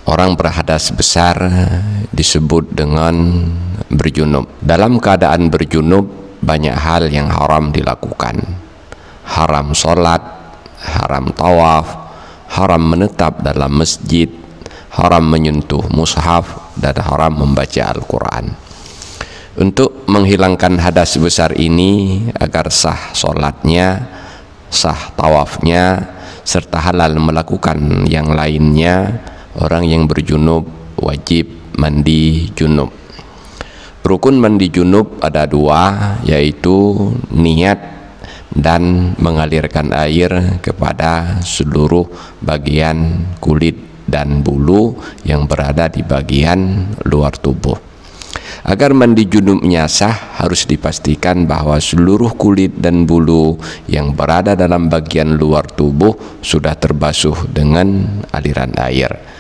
orang berhadas besar disebut dengan berjunub. Dalam keadaan berjunub banyak hal yang haram dilakukan. Haram sholat, haram tawaf, haram menetap dalam masjid, haram menyentuh mushaf, dan haram membaca Al-Quran. Untuk menghilangkan hadas besar ini agar sah sholatnya, sah tawafnya, serta halal melakukan yang lainnya, orang yang berjunub wajib mandi junub. Rukun mandi junub ada dua, yaitu niat dan mengalirkan air kepada seluruh bagian kulit dan bulu yang berada di bagian luar tubuh. Agar mandi junubnya sah, harus dipastikan bahwa seluruh kulit dan bulu yang berada dalam bagian luar tubuh sudah terbasuh dengan aliran air.